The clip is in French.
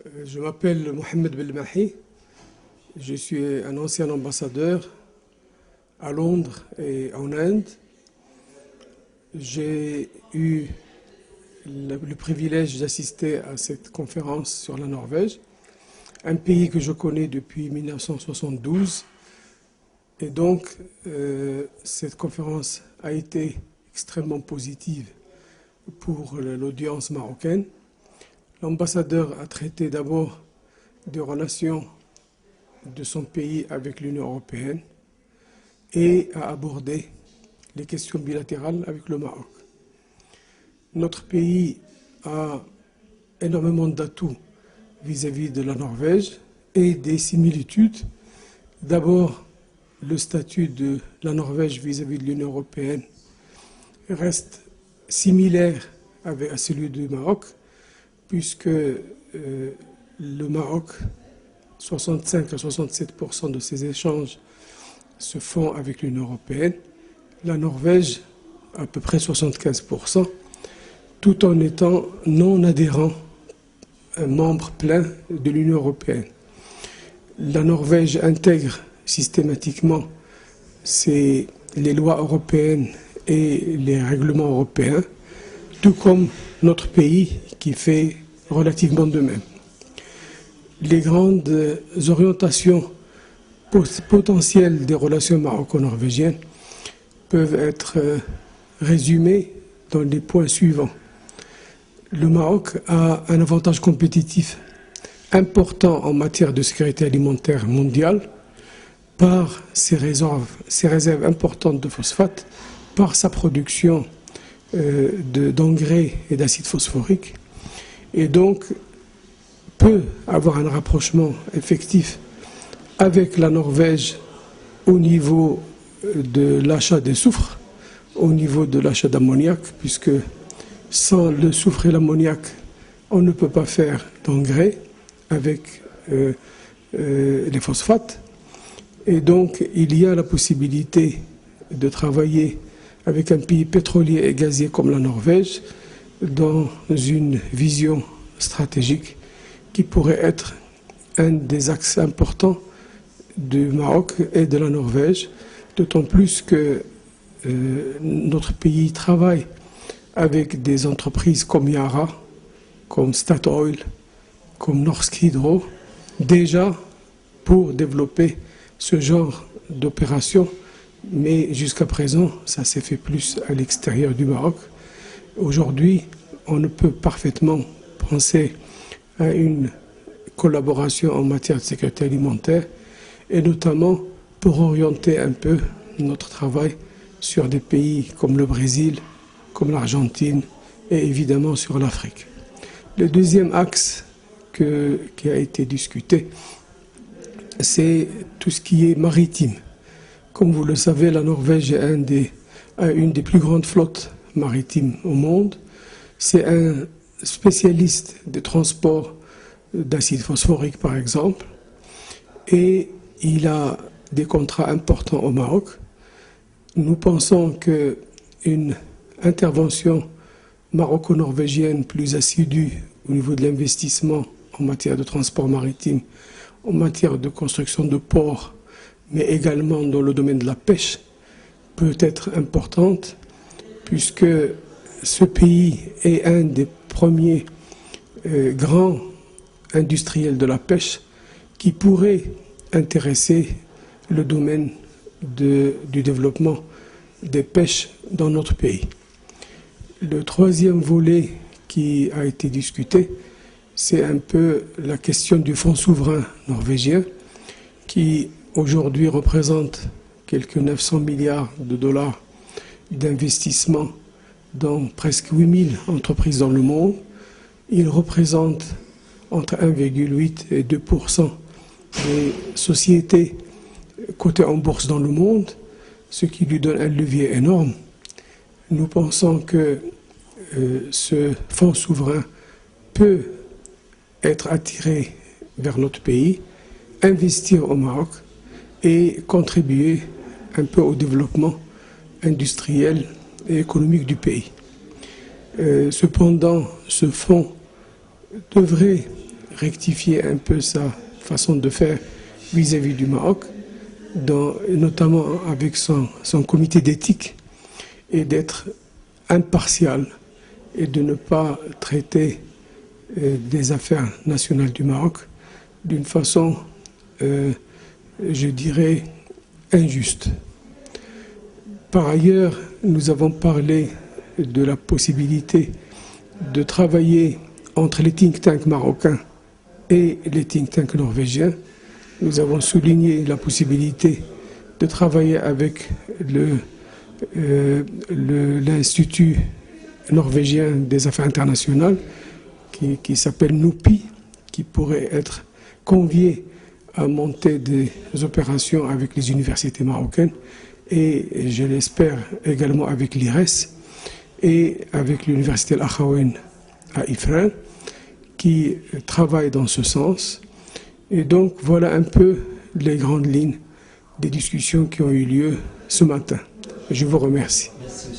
Je m'appelle Mohamed Belmahi, je suis un ancien ambassadeur à Londres et en Inde. J'ai eu le privilège d'assister à cette conférence sur la Norvège, un pays que je connais depuis 1972. Et donc, cette conférence a été extrêmement positive pour l'audience marocaine. L'ambassadeur a traité d'abord des relations de son pays avec l'Union européenne et a abordé les questions bilatérales avec le Maroc. Notre pays a énormément d'atouts vis-à-vis de la Norvège et des similitudes. D'abord, le statut de la Norvège vis-à-vis de l'Union européenne reste similaire à celui du Maroc, puisque le Maroc, 65 à 67% de ses échanges se font avec l'Union européenne, la Norvège à peu près 75%, tout en étant non adhérent, un membre plein de l'Union européenne. La Norvège intègre systématiquement les lois européennes et les règlements européens, tout comme notre pays qui fait relativement de même. Les grandes orientations potentielles des relations maroco-norvégiennes peuvent être résumées dans les points suivants. Le Maroc a un avantage compétitif important en matière de sécurité alimentaire mondiale par ses réserves importantes de phosphate, par sa production d'engrais et d'acide phosphorique, et donc peut avoir un rapprochement effectif avec la Norvège au niveau de l'achat des soufres, au niveau de l'achat d'ammoniac, puisque sans le soufre et l'ammoniac, on ne peut pas faire d'engrais avec les phosphates. Et donc, il y a la possibilité de travailler avec un pays pétrolier et gazier comme la Norvège dans une vision stratégique qui pourrait être un des axes importants du Maroc et de la Norvège, d'autant plus que notre pays travaille avec des entreprises comme Yara, comme Statoil, comme Norsk Hydro, déjà pour développer ce genre d'opération, mais jusqu'à présent, ça s'est fait plus à l'extérieur du Maroc. Aujourd'hui, on ne peut parfaitement penser à une collaboration en matière de sécurité alimentaire, et notamment pour orienter un peu notre travail sur des pays comme le Brésil, comme l'Argentine et évidemment sur l'Afrique. Le deuxième axe qui a été discuté, c'est tout ce qui est maritime. Comme vous le savez, la Norvège a une des plus grandes flottes maritimes au monde. C'est un spécialiste des transports d'acide phosphorique, par exemple, et il a des contrats importants au Maroc. Nous pensons qu'une intervention maroco-norvégienne plus assidue au niveau de l'investissement en matière de transport maritime, en matière de construction de ports, mais également dans le domaine de la pêche, peut être importante, puisque ce pays est un des premiers grands industriels de la pêche qui pourrait intéresser le domaine du développement des pêches dans notre pays. Le troisième volet qui a été discuté, c'est un peu la question du fonds souverain norvégien qui aujourd'hui représente quelques 900 milliards de dollars d'investissement dans presque 8000 entreprises dans le monde. Il représente entre 1,8 et 2% des sociétés cotées en bourse dans le monde, ce qui lui donne un levier énorme. Nous pensons que ce fonds souverain peut être attiré vers notre pays, investir au Maroc et contribuer un peu au développement industriel et économique du pays. Cependant, ce fonds devrait rectifier un peu sa façon de faire vis-à-vis du Maroc, notamment avec son comité d'éthique, et d'être impartial et de ne pas traiter des affaires nationales du Maroc d'une façon, je dirais, injuste. Par ailleurs, nous avons parlé de la possibilité de travailler entre les think tanks marocains et les think tanks norvégiens. Nous avons souligné la possibilité de travailler avec l'Institut norvégien des affaires internationales qui s'appelle NUPI, qui pourrait être convié à monter des opérations avec les universités marocaines et, je l'espère, également avec l'IRES et avec l'université Al-Akhawen à Ifrane, qui travaille dans ce sens. Et donc, voilà un peu les grandes lignes des discussions qui ont eu lieu ce matin. Je vous remercie. Merci.